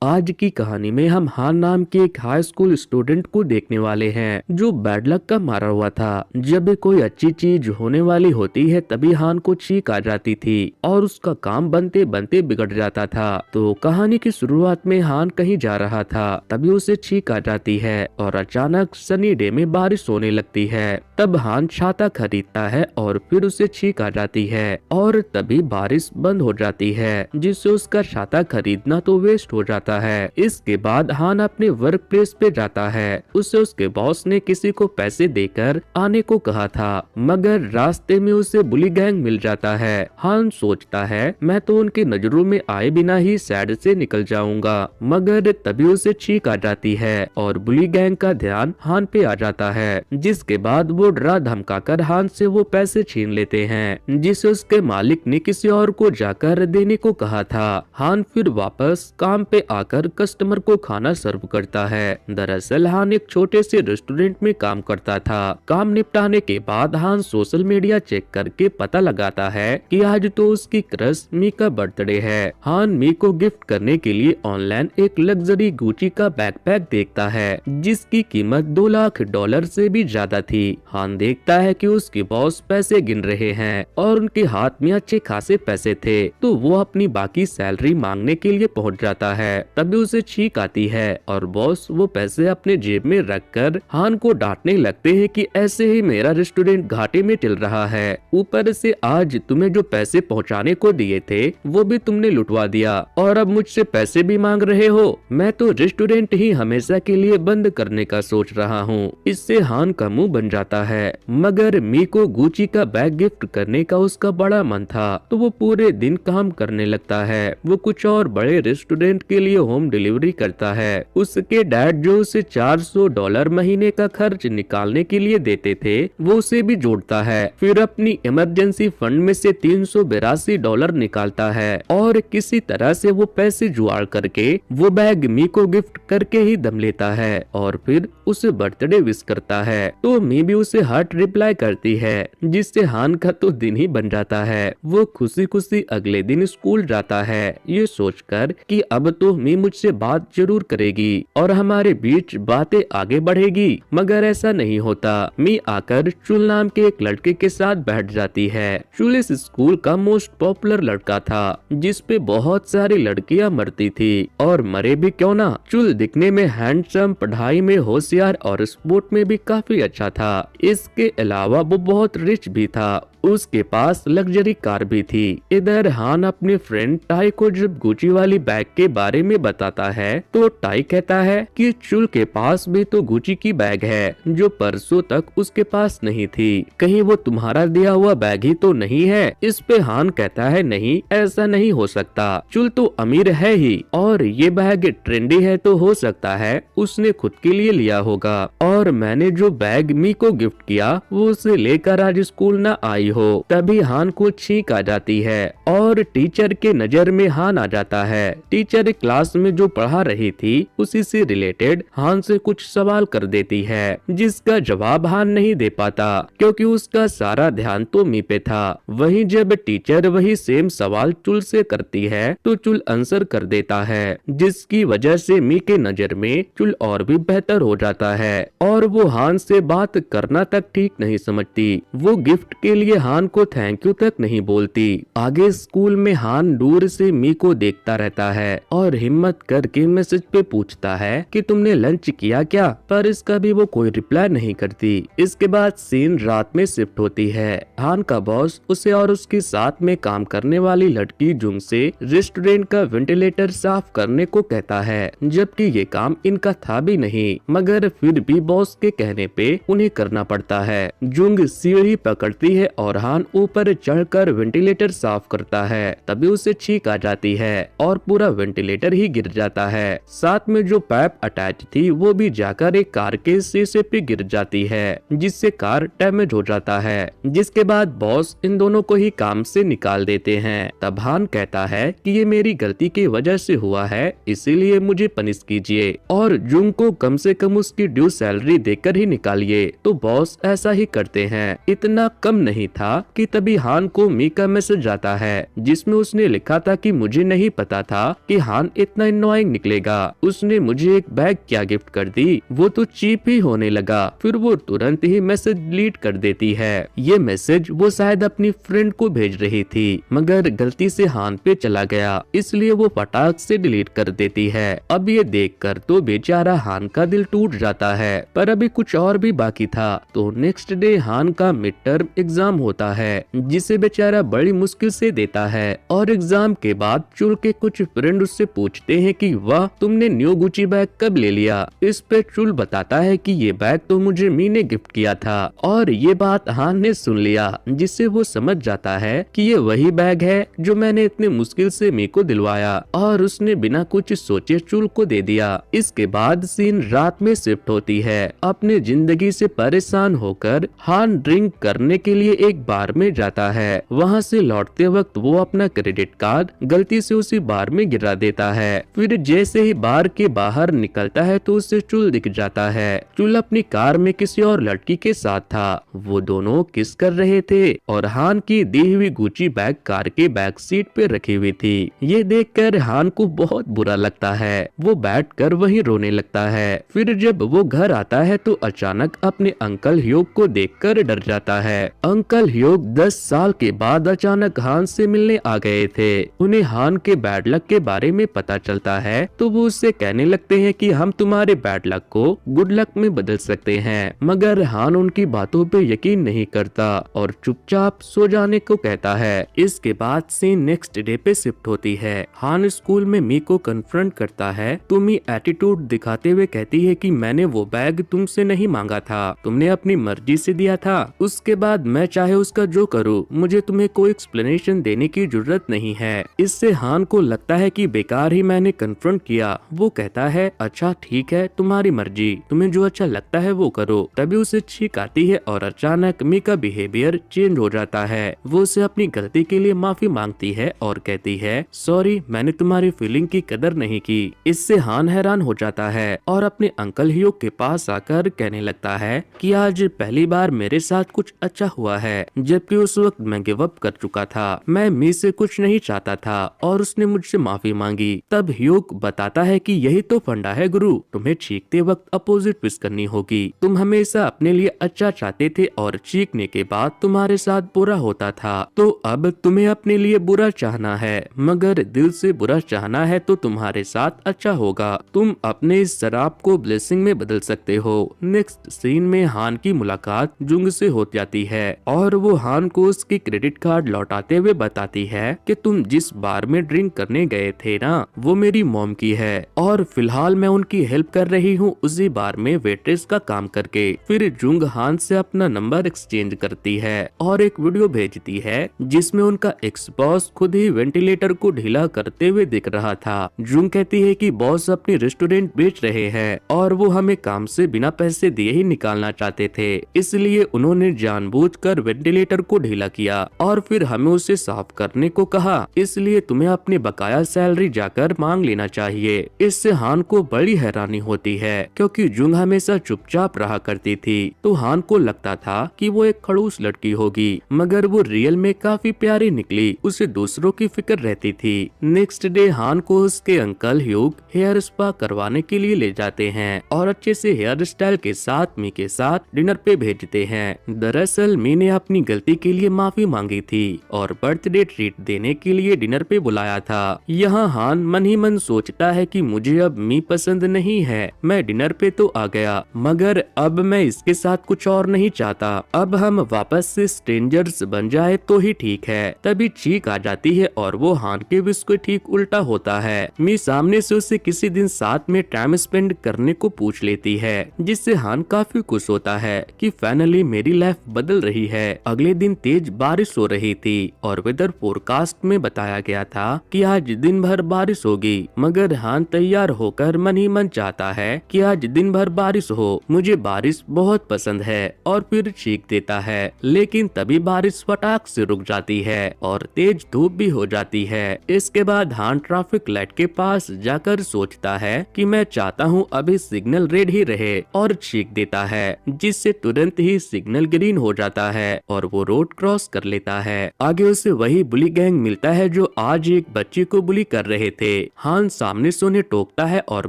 आज की कहानी में हम हान नाम के एक हाई स्कूल स्टूडेंट को देखने वाले हैं जो बैड लक का मारा हुआ था। जब भी कोई अच्छी चीज होने वाली होती है तभी हान को छींक आ जाती थी और उसका काम बनते बनते बिगड़ जाता था। तो कहानी की शुरुआत में हान कहीं जा रहा था, तभी उसे छींक आ जाती है और अचानक सनी डे में बारिश होने लगती है। तब हान छाता खरीदता है और फिर उसे छींक आ जाती है और तभी बारिश बंद हो जाती है, जिससे उसका छाता खरीदना तो वेस्ट हो जाता है। इसके बाद हान अपने वर्क प्लेस पे जाता है। उसे उसके बॉस ने किसी को पैसे देकर आने को कहा था, मगर रास्ते में उसे बुली गैंग मिल जाता है। हान सोचता है मैं तो उनकी नजरों में आए बिना ही साइड से निकल जाऊंगा, मगर तभी उसे छींक आ जाती है और बुली गैंग का ध्यान हान पे आ जाता है, जिसके बाद वो डरा धमकाकर हान से वो पैसे छीन लेते हैं जिसे उसके मालिक ने किसी और को जाकर देने को कहा था। हान फिर वापस काम पे आकर कस्टमर को खाना सर्व करता है। दरअसल हान एक छोटे से रेस्टोरेंट में काम करता था। काम निपटाने के बाद हान सोशल मीडिया चेक करके पता लगाता है कि आज तो उसकी क्रश मी का बर्थडे है। हान मी को गिफ्ट करने के लिए ऑनलाइन एक लग्जरी गुची का बैकपैक देखता है जिसकी कीमत $2 लाख से भी ज्यादा थी। हान देखता है कि उसके बॉस पैसे गिन रहे हैं और उनके हाथ में अच्छे खासे पैसे थे, तो वो अपनी बाकी सैलरी मांगने के लिए पहुंच जाता है। तभी उसे छींक आती है और बॉस वो पैसे अपने जेब में रखकर हान को डांटने लगते हैं कि ऐसे ही मेरा रेस्टोरेंट घाटे में चल रहा है, ऊपर से आज तुम्हें जो पैसे पहुंचाने को दिए थे वो भी तुमने लुटवा दिया और अब मुझसे पैसे भी मांग रहे हो। मैं तो रेस्टोरेंट ही हमेशा के लिए बंद करने का सोच रहा हूँ। इससे हान का मुंह बन जाता है, मगर मी को गुची का बैग गिफ्ट करने का उसका बड़ा मन था, तो वो पूरे दिन काम करने लगता है। वो कुछ और बड़े रेस्टोरेंट के लिए होम डिलीवरी करता है। उसके डैड जो उसे $400 महीने का खर्च निकालने के लिए देते थे वो उसे भी जोड़ता है। फिर अपनी इमरजेंसी फंड में से $382 निकालता है और किसी तरह से वो पैसे जुगाड़ करके वो बैग मी को गिफ्ट करके ही दम लेता है और फिर उसे बर्थडे विश करता है। तो मी भी उसे हार्ट रिप्लाई करती है, जिससे हान का तो दिन ही बन जाता है। वो खुशी खुशी अगले दिन स्कूल जाता है, ये सोचकर कि अब तो मी मुझसे बात जरूर करेगी और हमारे बीच बातें आगे बढ़ेगी, मगर ऐसा नहीं होता। मी आकर चुल नाम के एक लड़के के साथ बैठ जाती है। चुल इस स्कूल का मोस्ट पॉपुलर लड़का था, जिसपे बहुत सारी लड़कियां मरती थी, और मरे भी क्यों ना। चुल दिखने में हैंडसम, पढ़ाई में होशियार और स्पोर्ट में भी काफी अच्छा था। इसके अलावा वो बहुत रिच भी था, उसके पास लग्जरी कार भी थी। इधर हान अपने फ्रेंड टाई को जब गुची वाली बैग के बारे में बताता है तो टाई कहता है कि चुल के पास भी तो गुची की बैग है जो परसों तक उसके पास नहीं थी, कहीं वो तुम्हारा दिया हुआ बैग ही तो नहीं है। इस पे हान कहता है नहीं, ऐसा नहीं हो सकता, चुल तो अमीर है ही और ये बैग ट्रेंडी है, तो हो सकता है उसने खुद के लिए लिया होगा और मैंने जो बैग मी को गिफ्ट किया वो उसे लेकर आज स्कूल न आई हो। तभी हान को छींक आ जाती है और टीचर के नजर में हान आ जाता है। टीचर क्लास में जो पढ़ा रही थी उसी से रिलेटेड हान से कुछ सवाल कर देती है, जिसका जवाब हान नहीं दे पाता क्योंकि उसका सारा ध्यान तो मी पे था। वहीं जब टीचर वही सेम सवाल चुल से करती है तो चुल आंसर कर देता है, जिसकी वजह से मी के नजर में चुल और भी बेहतर हो जाता है और वो हान से बात करना तक ठीक नहीं समझती। वो गिफ्ट के लिए हान को थैंक यू तक नहीं बोलती। आगे स्कूल में हान दूर से मी को देखता रहता है और हिम्मत करके मैसेज पे पूछता है कि तुमने लंच किया क्या, पर इसका भी वो कोई रिप्लाई नहीं करती। इसके बाद सीन रात में शिफ्ट होती है। हान का बॉस उसे और उसके साथ में काम करने वाली लड़की जुंग से रेस्टोरेंट का वेंटिलेटर साफ करने को कहता है, जबकि ये काम इनका था भी नहीं, मगर फिर भी बॉस के कहने पे उन्हें करना पड़ता है। जुंग सीढ़ी पकड़ती है और हान ऊपर चढ़कर वेंटिलेटर साफ करता है। तभी उसे छींक आ जाती है और पूरा वेंटिलेटर ही गिर जाता है। साथ में जो पाइप अटैच थी वो भी जाकर एक कार के शीशे पे गिर जाती है, जिससे कार डैमेज हो जाता है। जिसके बाद बॉस इन दोनों को ही काम से निकाल देते हैं। तब हान कहता है कि ये मेरी गलती की वजह से हुआ है, इसीलिए मुझे पनिश कीजिए और जुंग को कम से कम उसकी ड्यू सैलरी देकर ही निकालिए। तो बॉस ऐसा ही करते हैं। इतना कम नहीं था कि तभी हान को मी का मैसेज आता है जिसमें उसने लिखा था कि मुझे नहीं पता था कि हान इतना एनोइंग निकलेगा। उसने मुझे एक बैग क्या गिफ्ट कर दी, वो तो चीप ही होने लगा। फिर वो तुरंत ही मैसेज डिलीट कर देती है। ये मैसेज वो शायद अपनी फ्रेंड को भेज रही थी मगर गलती से हान पे चला गया, इसलिए वो फटाक से डिलीट कर देती है। अब ये देखकर तो बेचारा हान का दिल टूट जाता है। पर अभी कुछ और भी बाकी था। तो नेक्स्ट डे हान का मिड टर्म एग्जाम होता है जिसे बेचारा बड़ी मुश्किल से देता है। और एग्जाम के बाद चुल के कुछ फ्रेंड उससे पूछते हैं कि वाह तुमने न्यू गुची बैग कब ले लिया। इस पे चुल बताता है कि ये बैग तो मुझे मी ने गिफ्ट किया था। और ये बात हान ने सुन लिया जिससे वो समझ जाता है कि ये वही बैग है जो मैंने इतने मुश्किल से मी को दिलवाया। और उसने बिना कुछ सोचे चुल को दे दिया। इसके बाद सीन रात में शिफ्ट होती है। अपने जिंदगी से परेशान होकर हान ड्रिंक करने के लिए एक बार में जाता है। वहाँ से लौटते वक्त वो अपना क्रेडिट कार्ड गलती से उसी बार में गिरा देता है। फिर जैसे ही बार के बाहर निकलता है तो उसे चुल दिख जाता है। चुल अपनी कार में किसी और लड़की के साथ था। वो दोनों किस कर रहे थे और हान की दी हुई गुची बैग कार के बैक सीट पे रखी हुई थी। ये देखकर हान को बहुत बुरा लगता है। वो बैठकर वहीं रोने लगता है। फिर जब वो घर आता है तो अचानक अपने अंकल ह्योग को देखकर डर जाता है। अंकल ह्योग 10 साल के बाद अचानक हान से मिलने आ गए थे। उन्हें हान के बैड लक के बारे में पता चलता है तो वो उससे कहने लगते हैं कि हम तुम्हारे बैड लक को गुड लक में बदल सकते हैं। मगर हान उनकी बातों पे यकीन नहीं करता और चुपचाप सो जाने को कहता है। इसके बाद सीन नेक्स्ट डे पे शिफ्ट होती है। हान स्कूल में मी को कन्फ्रंट करता है तो मी एटीट्यूड दिखाते हुए कहती है कि मैंने वो बैग तुमसे नहीं मांगा था, तुमने अपनी मर्जी से दिया था। उसके बाद मैं चाहे उसका जो करूँ, मुझे तुम्हें कोई एक्सप्लेनेशन देने की जरूरत नहीं है। इससे हान को लगता है कि बेकार ही मैंने कन्फ्रंट किया। वो कहता है अच्छा ठीक है तुम्हारी मर्जी, तुम्हें जो अच्छा लगता है वो करो। तभी उसे छींक आती है और अचानक मी का बिहेवियर चेंज हो जाता है। वो उसे अपनी गलती के लिए माफी मांगती है और कहती है सॉरी मैंने तुम्हारी फीलिंग की कदर नहीं की। इससे हान हैरान हो जाता है और अपने अंकल ह्यूग के पास आकर कहने लगता है कि आज पहली बार मेरे साथ कुछ अच्छा हुआ है, जबकि उस वक्त मैं गिव अप कर चुका था। मैं मी से कुछ नहीं चाहता था और उसने मुझसे माफी मांगी। तब ह्यूग बताता है कि यही तो फंडा है गुरु, तुम्हें चीखते वक्त अपोजिट ट्विस्ट करनी होगी। तुम हमेशा अपने लिए अच्छा चाहते थे और चीखने के बाद तुम्हारे साथ बुरा होता था, तो अब तुम्हें अपने लिए बुरा चाहना है। मगर दिल से बुरा चाहना है तो तुम्हारे साथ अच्छा होगा। तुम अपने इस शराब को ब्लेसिंग में बदल सकते हो। नेक्स्ट सीन में हान की मुलाकात जुंग से हो जाती है और वो हान को उसकी क्रेडिट कार्ड लौटाते हुए बताती है कि तुम जिस बार में ड्रिंक करने गए थे ना, वो मेरी मॉम की है और फिलहाल मैं उनकी हेल्प कर रही हूँ उसी बार में वेट्रेस का काम करके। फिर जुंग हान से अपना नंबर एक्सचेंज करती है और एक वीडियो भेजती है जिसमें उनका एक्स बॉस खुद ही वेंटिलेटर को ढीला करते हुए दिख रहा था। जुंग कहती है कि बॉस अपनी रेस्टोरेंट बेच रहे हैं और वो हमें काम से बिना पैसे दिए ही निकालना चाहते थे, इसलिए उन्होंने जानबूझकर वेंटिलेटर को ढीला किया और फिर हमें उसे साफ करने को कहा। इसलिए तुम्हें अपने बकाया सैलरी जाकर मांग लेना चाहिए। इससे हान को बड़ी हैरानी होती है क्योंकि जुंग हमेशा चुपचाप रहा करती थी, तो हान को लगता था कि वो एक खड़ूस लड़की होगी, मगर वो रियल में काफी प्यारी निकली। उसे दूसरों की फिक्र रहती थी। नेक्स्ट डे हान को उसके अंकल ह्यूग हेयर स्पा करवाने के लिए ले जाते हैं और अच्छे से हेयर स्टाइल के साथ मी के साथ डिनर पे भेजते हैं। दरअसल मी ने अपनी गलती के लिए माफी मांगी थी और बर्थडे ट्रीट देने के लिए डिनर पे बुलाया था। यहाँ हान मन ही मन सोचता है कि मुझे अब मी पसंद नहीं है, मैं डिनर पे तो आ गया मगर अब मैं इसके साथ कुछ और नहीं चाहता। अब हम वापस से स्ट्रेंजर्स बन जाए तो ही ठीक है। तभी चीख आ जाती है और वो हान के विश को ठीक उल्टा होता है। मी सामने से उसे किसी दिन साथ में टाइम स्पेंड करने को पूछ लेती है, जिससे हान काफी खुश होता है कि फाइनली मेरी लाइफ बदल रही है। अगले दिन तेज बारिश हो रही थी और वेदर फोरकास्ट में बताया गया था कि आज दिन भर बारिश होगी, मगर हान तैयार होकर मन ही मन चाहता है कि आज दिन भर बारिश हो, मुझे बारिश बहुत पसंद है और फिर चीख देता है। लेकिन तभी बारिश फटाक से रुक जाती है और तेज धूप भी हो जाती है। इसके बाद हान ट्रैफिक लाइट के पास जाकर सोचता है कि मैं चाहता हूँ अभी सिग्नल रेड ही रहे और चीख देता है, जिससे तुरंत ही सिग्नल ग्रीन हो जाता है और वो रोड क्रॉस कर लेता है। आगे उसे वही बुली गैंग मिलता है जो आज एक बच्चे को बुली कर रहे थे। हान सामने से उन्हें टोकता है और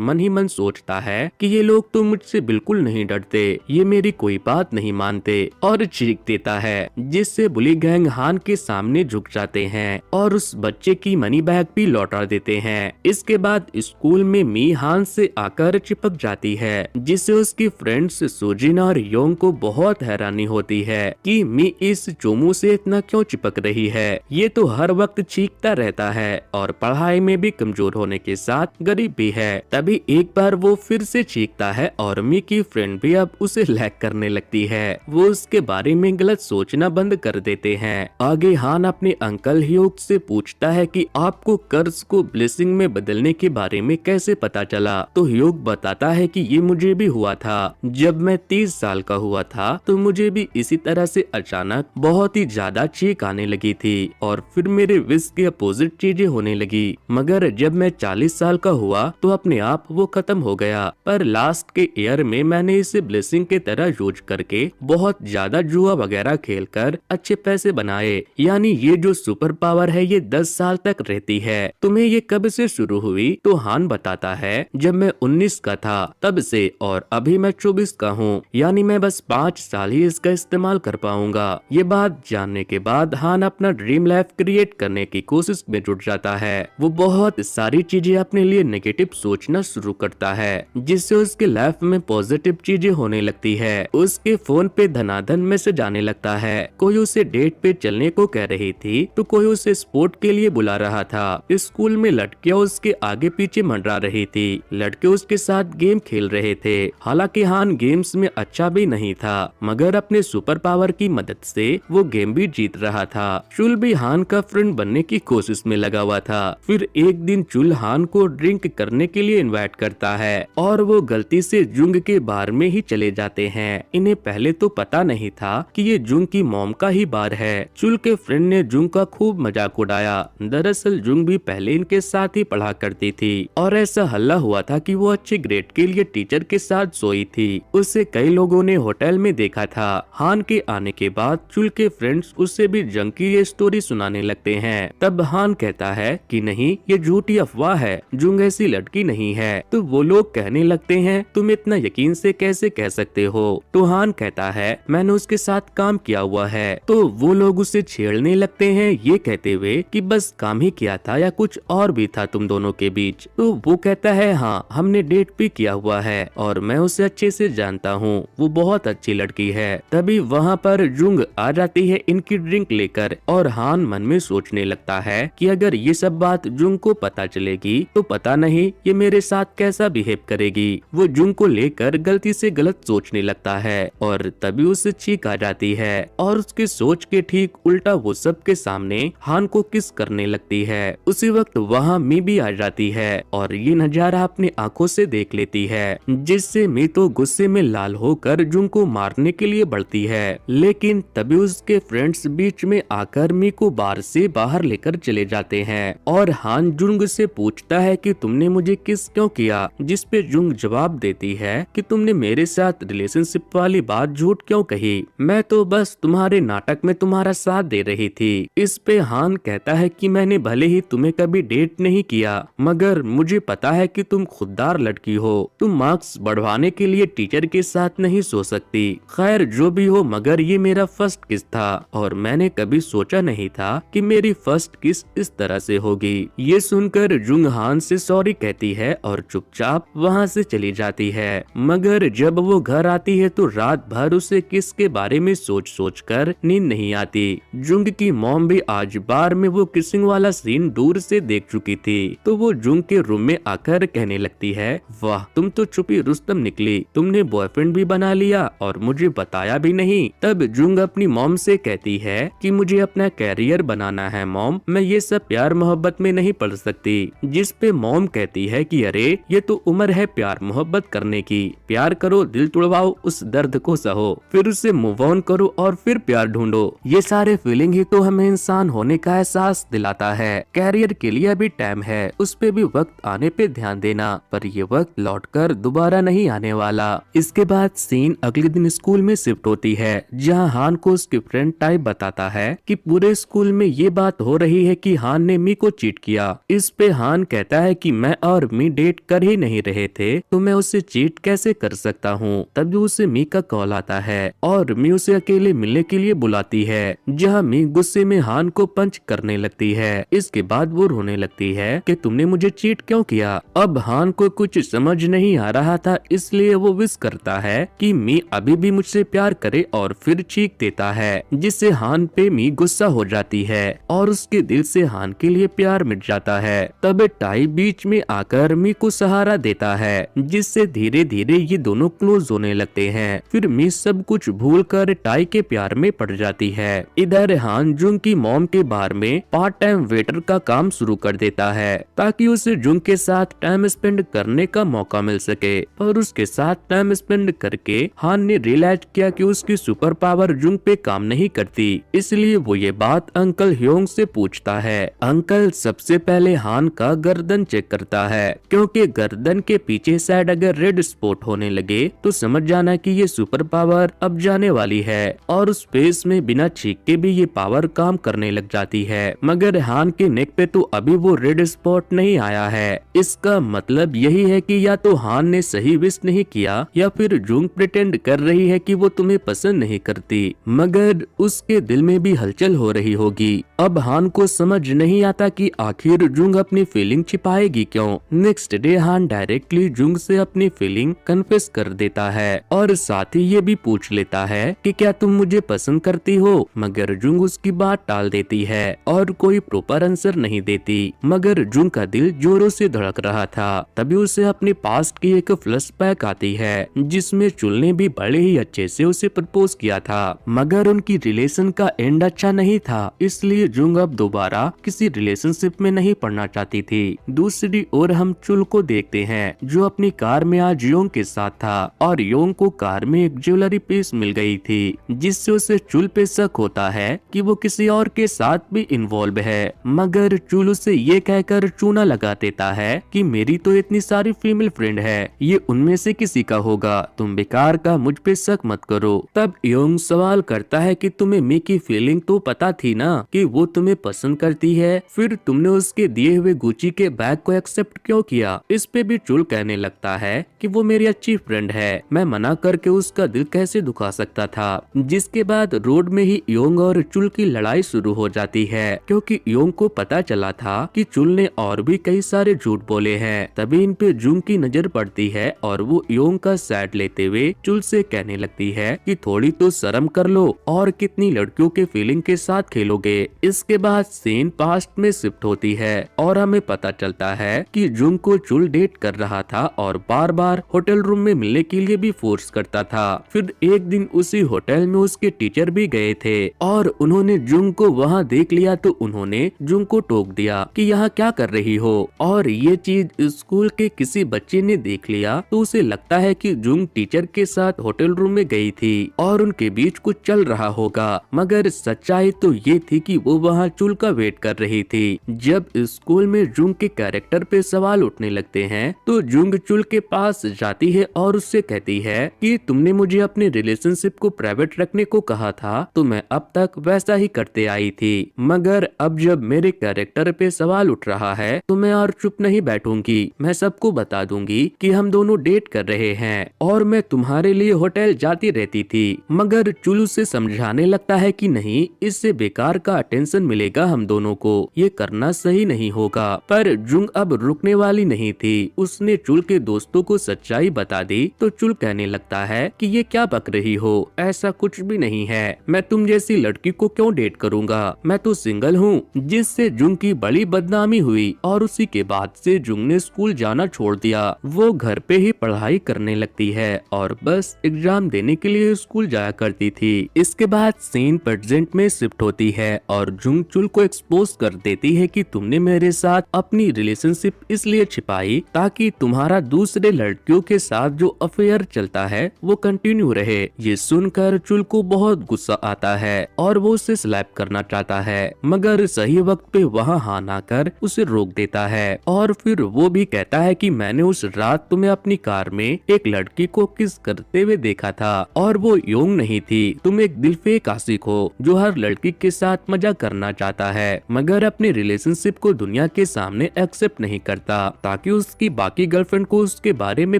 मन ही मन सोचता है कि ये लोग तो मुझसे बिल्कुल नहीं डरते, ये मेरी कोई बात नहीं मानते, और चीख देता है जिससे बुली गैंग हान के सामने झुक जाते हैं और उस बच्चे की मनी बैग भी लौटा देते हैं। इसके बाद स्कूल में मी हान से आकर चिपक जाती है जिससे उसकी फ्रेंड्स सुजिन और योंग को बहुत हैरानी होती है कि मी इस चोमू से इतना क्यों चिपक रही है। ये तो हर वक्त चीखता रहता है और पढ़ाई में भी कमजोर होने के साथ गरीब भी है। तभी एक बार वो फिर से चीखता है और मी की फ्रेंड भी अब उसे लैग करने लगती है। वो उसके बारे में गलत सोचना बंद कर देते हैं। आगे हान अपने अंकल ह्योग से पूछता है कि आपको कर्ज को ब्लेसिंग में बदलने के बारे में कैसे पता चला। तो ह्योग बताता है कि ये मुझे भी हुआ था। जब मैं 30 साल का हुआ था तो मुझे भी इसी तरह से अचानक बहुत ही ज्यादा चीख आने लगी थी और फिर मेरे विश के अपोजिट चीजें होने लगी। मगर जब मैं 40 साल का हुआ तो अपने आप वो खत्म हो गया। पर लास्ट के ईयर में मैंने इसे ब्लेसिंग के तरह यूज करके बहुत ज्यादा जुआ वगैरह खेलकर अच्छे पैसे बनाए। यानी ये जो सुपर पावर है ये 10 साल तक रहती है। तुम्हें ये कब से शुरू हुई? तो हान बताता है जब मैं 19 का था तब से, और अभी मैं 24 का हूँ, यानी मैं बस 5 साल ही इसका इस्तेमाल कर पाऊंगा। ये बात जानने के बाद हान अपना ड्रीम लाइफ क्रिएट करने की कोशिश में जुट जाता है। वो बहुत सारी चीजें अपने लिए नेगेटिव सोचना शुरू करता है जिससे उसके लाइफ में पॉजिटिव चीजें होने लगती है। उसके फोन पे धनाधन मैसेज आने लगता है। कोई उसे डेट पे चलने को कह रही थी तो कोई उसे स्पोर्ट के लिए बुला रहा था। स्कूल में लड़कियां उसके आगे पीछे मंडरा रही थी, लड़के उसके साथ गेम खेल रहे थे। हालांकि हान गेम्स में अच्छा भी नहीं था मगर अपने सुपर पावर की मदद से वो गेम भी जीत रहा था। चुल भी हान का फ्रेंड बनने की कोशिश में लगा हुआ था। फिर एक दिन चुल हान को ड्रिंक करने के लिए इनवाइट करता है और वो गलती से जुंग के बार में ही चले जाते हैं। इन्हें पहले तो पता नहीं था कि ये जुंग की मॉम का ही बार है। चुल के फ्रेंड ने जुंग का खूब मजाक उड़ाया। दरअसल जुंग भी पहले इनके साथ ही पढ़ा करती थी और ऐसा हल्ला हुआ था कि वो अच्छे ग्रेड के लिए टीचर के साथ सोई थी। उसे कई लोगों ने होटल में देखा था। हान के आने के बाद चुल के फ्रेंड्स उससे भी जंग की ये स्टोरी सुनाने लगते हैं। तब हान कहता है कि नहीं, ये झूठी अफवाह है, जुंग ऐसी लड़की नहीं है। तो वो लोग कहने लगते हैं तुम इतना यकीन से कैसे कह सकते हो? तो हान कहता है मैंने उसके साथ काम किया हुआ है। तो वो लोग उसे छेड़ने लगते हैं ये कहते हुए कि बस काम ही किया था या कुछ और भी था तुम दोनों के बीच। तो वो कहता है हाँ, हमने डेट भी किया हुआ है और मैं उसे अच्छे से जानता हूँ, वो बहुत अच्छी लड़की है। तभी वहाँ पर जुंग आ जाती है इनकी ड्रिंक लेकर और हान मन में सोचने लगता है कि अगर ये सब बात जुंग को पता चलेगी तो पता नहीं ये मेरे साथ कैसा बिहेव करेगी। वो जुंग को लेकर गलती से गलत सोचने लगता है और तभी उसे चीख आ जाती है और उसकी सोच के ठीक उल्टा वो सबके सामने हान को किस करने लगती है। उसी वक्त वहाँ मी भी आ जाती है और ये नजारा अपनी आंखों से देख लेती है जिससे मी तो गुस्से में लाल होकर जुंग को मारने के लिए बढ़ती है। लेकिन तभी उसके फ्रेंड्स बीच में आकर मी को बार से बाहर लेकर चले जाते हैं और हान जुंग से पूछता है कि तुमने मुझे किस क्यों किया, जिस पे जुंग जवाब देती है कि तुमने मेरे साथ रिलेशनशिप वाली बात झूठ क्यों कही, मैं तो बस तुम्हारे नाटक में तुम्हारा साथ दे रही थी। इस पे हान कहता है कि मैंने भले ही तुम्हें कभी डेट नहीं किया मगर मुझे पता है कि तुम खुददार लड़की हो, तुम मार्क्स बढ़वाने के लिए टीचर के साथ नहीं सो सकती। खैर जो भी हो, मगर ये मेरा फर्स्ट किस था और मैंने कभी सोचा नहीं था कि मेरी फर्स्ट किस इस तरह से होगी। ये सुनकर जुंग हान से सॉरी कहती है और चुपचाप वहाँ से चली जाती है। मगर जब वो घर आती है तो रात भर उसे किस के बारे में सोच कर नींद नहीं आती। जुंग की मॉम भी आज बार में वो किसिंग वाला सीन दूर से देख चुकी थी तो वो जुंग के रूम में आकर कहने लगती है वाह, तुम तो छुपी रुस्तम निकली, तुमने बॉयफ्रेंड भी बना लिया और मुझे बताया भी नहीं। तब जुंग अपनी मॉम से कहती है कि मुझे अपना कैरियर बनाना है मॉम, मैं ये सब प्यार मोहब्बत में नहीं पड़ सकती। जिस पे मॉम कहती है कि अरे ये तो उम्र है प्यार मोहब्बत करने की, प्यार करो, दिल तुड़वाओ, उस दर्द को सहो, फिर उसे मूव ऑन करो और फिर प्यार ढूंढो। ये सारे फीलिंग ही तो हमें इंसान होने का एहसास दिलाता है। कैरियर के लिए अभी टाइम है, उस पे भी वक्त आने पे ध्यान देना, पर ये वक्त लौटकर दोबारा नहीं आने वाला। इसके बाद सीन अगले दिन स्कूल में शिफ्ट होती है जहाँ हान हान को उसके फ्रेंड टाइप बताता है कि पूरे स्कूल में ये बात हो रही है कि हान ने मी को चीट किया। इस पे हान कहता है कि मैं और मी डेट कर ही नहीं रहे थे तो मैं उससे चीट कैसे कर सकता हूँ। तभी उसे मी का कॉल आता है और मी उसे अकेले मिलने के लिए बुलाती है, जहाँ मी गुस्से में हान को पंच करने लगती है। इसके बाद वो रोने लगती है कि तुमने मुझे चीट क्यों किया। अब हान को कुछ समझ नहीं आ रहा था, इसलिए वो विश करता है कि मी अभी भी मुझसे प्यार करे और फिर चीख देता है, जिससे हान पे मी गुस्सा हो जाती है और उसके दिल से हान के लिए प्यार मिट जाता है। तब टाई बीच में आकर मी को सहारा देता है, जिससे धीरे धीरे ये दोनों क्लोज होने लगते हैं। फिर मी सब कुछ भूल कर टाई के प्यार में पड़ जाती है। इधर हान जुंग की मॉम के बार में पार्ट टाइम वेटर का काम शुरू कर देता है ताकि उसे जुंग के साथ टाइम स्पेंड करने का मौका मिल सके। और उसके साथ टाइम स्पेंड करके हान ने रियलाइज किया कि उसकी सुपर पावर जुंग पे काम नहीं करती, इसलिए वो ये बात अंकल ह्योंग से पूछता है। अंकल सबसे पहले हान का गर्दन चेक करता है, क्योंकि गर्दन के पीछे साइड अगर रेड स्पॉट होने लगे तो समझ जाना कि ये सुपर पावर अब जाने वाली है। और उस फेस में बिना छींक के भी ये पावर काम करने लग जाती है। मगर हान के नेक पे तो अभी वो रेड स्पॉट नहीं आया है। इसका मतलब यही है कि या तो हान ने सही विश नहीं किया या फिर जुंग प्रिटेंड कर रही है कि वो तुम्हें पसंद नहीं करती, मगर उसके दिल में भी हलचल हो रही होगी। अब हान को समझ नहीं आता कि आखिर जुंग अपनी फीलिंग छिपाएगी क्यों। नेक्स्ट डे हान डायरेक्टली जुंग से अपनी फीलिंग कन्फेस कर देता है और साथ ही ये भी पूछ लेता है कि क्या तुम मुझे पसंद करती हो, मगर जुंग उसकी बात टाल देती है और कोई प्रॉपर आंसर नहीं देती। मगर जुंग का दिल जोरों से धड़क रहा था। तभी उसे अपने पास्ट की एक फ्लैशबैक आती है, जिसमें चुल ने भी बड़े ही अच्छे से उसे प्रपोज किया था, मगर उनकी रिलेशन का एंड अच्छा नहीं था, इसलिए जुंग अब दोबारा किसी रिलेशनशिप में नहीं पड़ना चाहती थी। दूसरी ओर हम चुल को देखते हैं, जो अपनी कार में आज योंग के साथ था और योंग को कार में एक ज्वेलरी पीस मिल गई थी, जिससे उसे चुल पे शक होता है कि वो किसी और के साथ भी इन्वॉल्व है। मगर चुल उसे ये कहकर चूना लगा देता है कि मेरी तो इतनी सारी फीमेल फ्रेंड है, ये उनमें से किसी का होगा, तुम बेकार का मुझ पे शक मत करो। तब योंग सवाल करता है कि तुम्हें मी की फीलिंग तो पता थी ना कि वो तुम्हें पसंद करती है, फिर तुमने उसके दिए हुए गुची के बैग को एक्सेप्ट क्यों किया। इस पे भी चुल कहने लगता है कि वो मेरी अच्छी फ्रेंड है, मैं मना करके उसका दिल कैसे दुखा सकता था। जिसके बाद रोड में ही योंग और चुल की लड़ाई शुरू हो जाती है, क्योंकि योंग को पता चला था कि चुल ने और भी कई सारे झूठ बोले हैं। तभी इन पे जुंग की नजर पड़ती है और वो योंग का साइड लेते हुए चुल से कहने लगती है कि थोड़ी तो शर्म कर लो, और कितनी लड़कियों के फीलिंग के साथ खेलोगे। इसके बाद सीन पास्ट में शिफ्ट होती है और हमें पता चलता है कि जुंग को चुल डेट कर रहा था और बार बार होटल रूम में मिलने के लिए भी फोर्स करता था। फिर एक दिन उसी होटल में उसके टीचर भी गए थे और उन्होंने जुंग को वहाँ देख लिया, तो उन्होंने जुंग को टोक दिया कि यहाँ क्या कर रही हो। और ये चीज स्कूल के किसी बच्चे ने देख लिया तो उसे लगता है कि जुंग टीचर के साथ होटल रूम में गई थी और उनके बीच कुछ चल रहा होगा, मगर सच्चाई तो ये थी कि वो वहाँ चुल का वेट कर रही थी। जब स्कूल में जुंग के कैरेक्टर पे सवाल उठने लगते हैं तो जुंग चुल के पास जाती है और उससे कहती है कि तुमने मुझे अपने रिलेशनशिप को प्राइवेट रखने को कहा था, तो मैं अब तक वैसा ही करते आई थी, मगर अब जब मेरे कैरेक्टर पे सवाल उठ रहा है तो मैं और चुप नहीं बैठूंगी, मैं सबको बता दूंगी कि हम दोनों डेट कर रहे हैं और मैं तुम्हारे लिए होटल जाती रहती थी। मगर चुल उसे समझाने लगता है कि नहीं, इससे बेकार का अटेंशन मिलेगा हम दोनों को, ये करना सही नहीं होगा। पर जुंग अब रुकने वाली नहीं थी, उसने चुल के दोस्तों को सच्चाई बता दी तो चुल कहने लगता है कि ये क्या बक रही हो, ऐसा कुछ भी नहीं है, मैं तुम जैसी लड़की को क्यों डेट करूंगा, मैं तो सिंगल हूँ। जिससे जुंग की बड़ी बदनामी हुई और उसी के बाद से जुंग ने स्कूल जाना छोड़ दिया। वो घर पे ही पढ़ाई करने लगती है और बस एग्जाम देने के लिए स्कूल जाया करती थी। इसके बाद सीन प्रेजेंट में शिफ्ट होती है और जुंग चुल को एक्सपोज कर देती है कि तुमने मेरे साथ अपनी रिलेशनशिप इसलिए छिपाई ताकि तुम्हारा दूसरे लड़कियों के साथ जो अफेयर चलता है वो कंटिन्यू रहे। ये सुनकर चुल को बहुत गुस्सा आता है और वो उसे स्लैप करना चाहता है, मगर सही वक्त पे वहाँ हान आकर उसे रोक देता है और फिर वो भी कहता है कि मैंने उस रात तुम्हें अपनी कार में एक लड़की को किस करते हुए देखा था और वो योंग नहीं थी, तुम एक दिल फेक आशिक हो जो हर लड़की के साथ मजा करना चाहता है मगर अपने रिलेशनशिप को दुनिया के सामने एक्सेप्ट नहीं करता ताकि उसकी बाकी गर्लफ्रेंड को उसके बारे में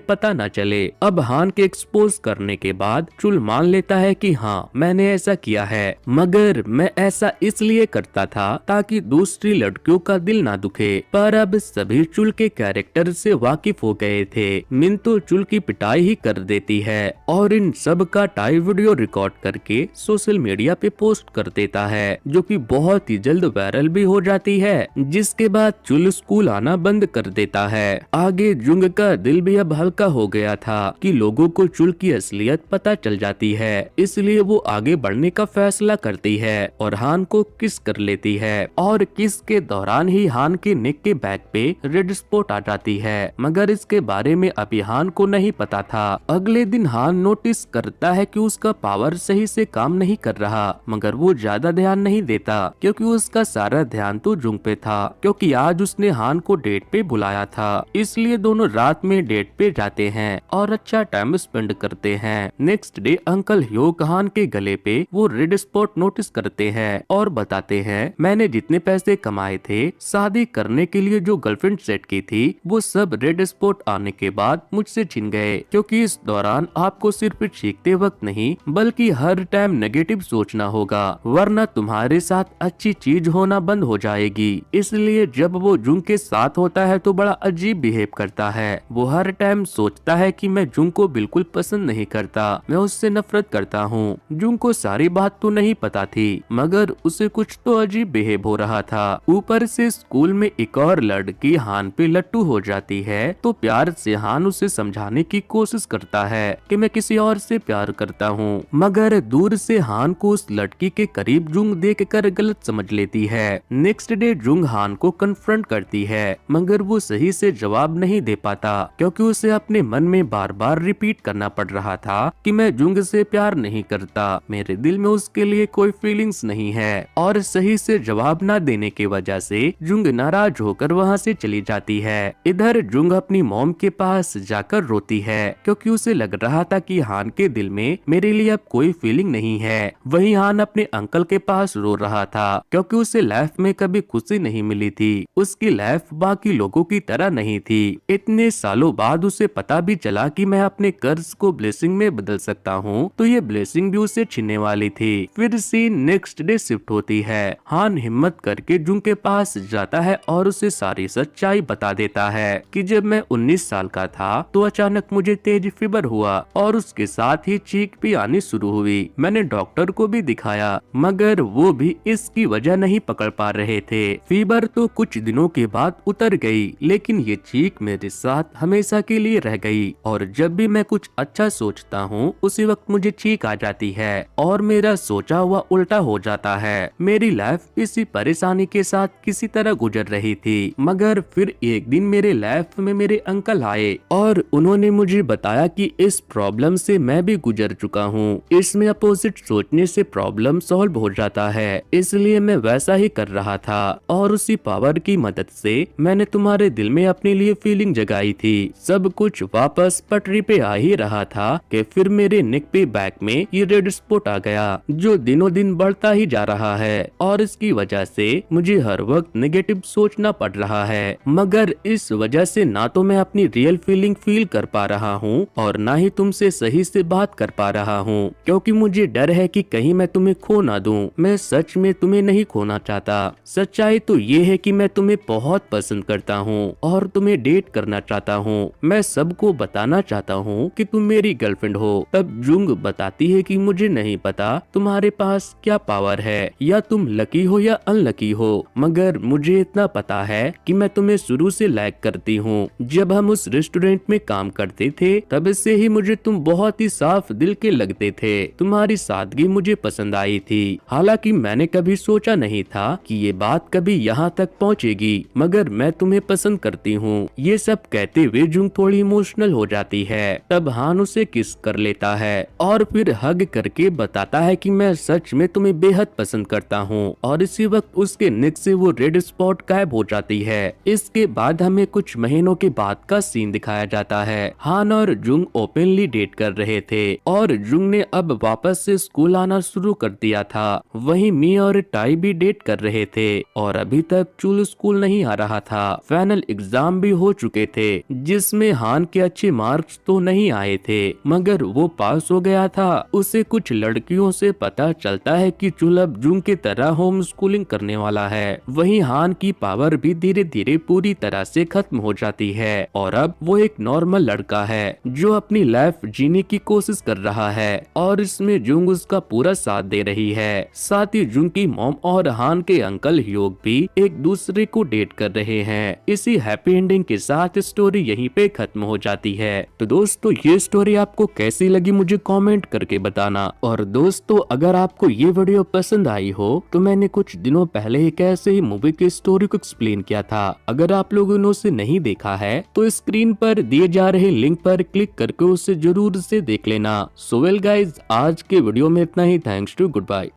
पता न चले। अब हान के एक्सपोज करने के बाद चुल मान लेता है कि हाँ मैंने ऐसा किया है मगर मैं ऐसा इसलिए करता था ताकि दूसरी लड़कियों का दिल ना दुखे। पर अब सभी चुल के कैरेक्टर से वाकिफ हो गए थे। मिन तो चुल की पिटाई ही कर देती है और इन सब का टाई वीडियो रिकॉर्ड करके सोशल मीडिया पे पोस्ट कर देता है जो कि बहुत ही जल्द वायरल भी हो जाती है, जिसके बाद चुल स्कूल आना बंद कर देता है। आगे जुंग का दिल भी अब हल्का हो गया था कि लोगों को चुल की असलियत पता चल जाती है, इसलिए वो आगे बढ़ने का फैसला करती है और हान को किस कर लेती है और किस के दौरान ही हान के नेक के बैक पे रेड स्पॉट आ जाती है मगर इसके बारे में अभी हान को नहीं पता था। अगले दिन हान नोटिस करता है कि उसका पावर सही से काम नहीं कर रहा मगर वो ज्यादा ध्यान नहीं देता क्योंकि उसका सारा ध्यान तो जुंग पे था क्योंकि आज उसने हान को डेट पे बुलाया था, इसलिए दोनों रात में डेट पे जाते हैं और अच्छा टाइम स्पेंड करते हैं। नेक्स्ट डे अंकल ह्योक हान के गले पे वो रेड स्पॉट नोटिस करते हैं और बताते हैं मैंने जितने पैसे कमाए थे शादी करने के लिए जो गर्लफ्रेंड सेट की थी वो सब रेड स्पॉट आने के बाद मुझसे छिन गए क्योंकि इस दौरान आपको सिर्फ चीखते वक्त नहीं बल्कि हर टाइम नेगेटिव सोचना होगा वरना तुम्हारे साथ अच्छी चीज होना बंद हो जाएगी। इसलिए जब वो जुंग के साथ होता है तो बड़ा अजीब बिहेव करता है। वो हर टाइम सोचता है कि मैं जुंग को बिल्कुल पसंद नहीं करता, मैं उससे नफरत करता हूँ। जुंग को सारी बात तो नहीं पता थी मगर उसे कुछ तो अजीब बिहेव हो रहा था। ऊपर से स्कूल में एक और लड़की हान पे लट्टू हो जाती है तो प्यार से हान उसे समझाने की कोशिश करता है कि मैं किसी और से प्यार करता हूँ मगर दूर से हान को उस लड़की के करीब जुंग देखकर गलत समझ लेती है। नेक्स्ट डे जुंग हान को कन्फ्रंट करती है मगर वो सही से जवाब नहीं दे पाता क्योंकि उसे अपने मन में बार बार रिपीट करना पड़ रहा था कि मैं जुंग से प्यार नहीं करता, मेरे दिल में उसके लिए कोई फीलिंग्स नहीं है। और सही से जवाब न देने की वजह से जुंग नाराज होकर वहाँ से चली जाती है। इधर जुंग अपनी मॉम के पास जाकर रोती है क्योंकि उसे लग रहा था कि हान के दिल में मेरे लिए अब कोई फीलिंग नहीं है। वहीं हान अपने अंकल के पास रो रहा था क्योंकि उसे लाइफ में कभी खुशी नहीं मिली थी, उसकी लाइफ बाकी लोगों की तरह नहीं थी। इतने सालों बाद उसे पता भी चला कि मैं अपने कर्ज को ब्लेसिंग में बदल सकता हूँ तो ये ब्लेसिंग भी उसे छीनने वाली थी। फिर सीन नेक्स्ट डे शिफ्ट होती है। हान हिम्मत करके जुंग के पास जाता है और उसे सारी सच्चाई बता देता है कि जब मैं 19 साल का था तो अचानक मुझे तेज फीवर हुआ और उसके साथ ही चीख भी आनी शुरू हुई। मैंने डॉक्टर को भी दिखाया मगर वो भी इसकी वजह नहीं पकड़ पा रहे थे। फीवर तो कुछ दिनों के बाद उतर गई लेकिन ये चीख मेरे साथ हमेशा के लिए रह गई और जब भी मैं कुछ अच्छा सोचता हूँ उसी वक्त मुझे चीख आ जाती है और मेरा सोचा हुआ उल्टा हो जाता है। मेरी लाइफ इसी परेशानी के साथ किसी तरह गुजर रही थी मगर फिर एक दिन मेरे लाइफ में मेरे अंकल आए और उन्होंने मुझे बताया कि इस प्रॉब्लम से मैं भी गुजर चुका हूँ, इसमें अपोजिट सोचने से प्रॉब्लम सॉल्व हो जाता है, इसलिए मैं वैसा ही कर रहा था और उसी पावर की मदद से मैंने तुम्हारे दिल में अपने लिए फीलिंग जगाई थी। सब कुछ वापस पटरी पे आ ही रहा था कि फिर मेरे नेक पे बैक में ये रेड स्पॉट आ गया जो दिनों दिन बढ़ता ही जा रहा है और इसकी वजह से मुझे हर वक्त नेगेटिव सोचना पड़ रहा है। मगर इस वजह से ना तो मैं अपनी रियल फीलिंग फील कर पा रहा हूँ और ना ही तुमसे सही से बात कर पा रहा हूँ क्योंकि मुझे डर है कि कहीं मैं तुम्हें खो ना दूं। मैं सच में तुम्हें नहीं खोना चाहता। सच्चाई तो ये है कि मैं तुम्हें बहुत पसंद करता हूँ और तुम्हें डेट करना चाहता हूँ। मैं सबको बताना चाहता हूँ कि तुम मेरी गर्लफ्रेंड हो। तब जुंग बताती है कि मुझे नहीं पता तुम्हारे पास क्या पावर है या तुम लकी हो या अनलकी हो मगर मुझे इतना पता है कि मैं तुम्हें शुरू से लाइक करती हूँ। जब हम उस रेस्टोरेंट में काम करते थे तब से ही मुझे तुम बहुत ही साफ दिल के लगते थे। तुम्हारी सादगी मुझे पसंद आई थी। हालांकि मैंने कभी सोचा नहीं था कि ये बात कभी यहाँ तक पहुँचेगी मगर मैं तुम्हें पसंद करती हूँ। ये सब कहते हुए जुंग थोड़ी इमोशनल हो जाती है। तब हान उसे किस कर लेता है और फिर हग करके बताता है कि मैं सच में तुम्हें बेहद पसंद करता हूँ और इसी वक्त उसके नेक से वो रेड स्पॉट गायब हो जाती है। इसके बाद हमें कुछ महीनों के बाद का सीन दिखाया जाता है। हान और जुंग ओपनली डेट कर रहे थे और जुंग ने अब वापस से स्कूल आना शुरू कर दिया था। वहीं मी और टाई भी डेट कर रहे थे और अभी तक चूल स्कूल नहीं आ रहा था। फाइनल एग्जाम भी हो चुके थे जिसमें हान के अच्छे मार्क्स तो नहीं आए थे मगर वो पास हो गया था। उसे कुछ लड़कियों से पता चलता है कि चूल अब जून की तरह होम स्कूलिंग करने वाला है। वहीं हान की पावर भी धीरे धीरे पूरी तरह से खत्म हो जाती है और अब वो एक नॉर्मल लड़का है जो अपनी लाइफ जीने की कोशिश कर रहा है और इसमें जुंग उसका पूरा साथ दे रही है। साथ ही जुंग की मॉम और हान के अंकल ह्योग भी एक दूसरे को डेट कर रहे हैं। इसी हैप्पी एंडिंग के साथ स्टोरी यहीं पे खत्म हो जाती है। तो दोस्तों ये स्टोरी आपको कैसी लगी मुझे कमेंट करके बताना। और दोस्तों अगर आपको ये वीडियो पसंद आई हो तो मैंने कुछ दिनों पहले एक ऐसे ही मूवी की स्टोरी को एक्सप्लेन किया था। अगर आप लोगों ने उसे नहीं देखा है तो स्क्रीन पर दिए जा रहे लिंक पर क्लिक करके उसे जरूर से देख लेना। सो वेल गाइज आज के वीडियो में इतना ही। Thanks to good bye.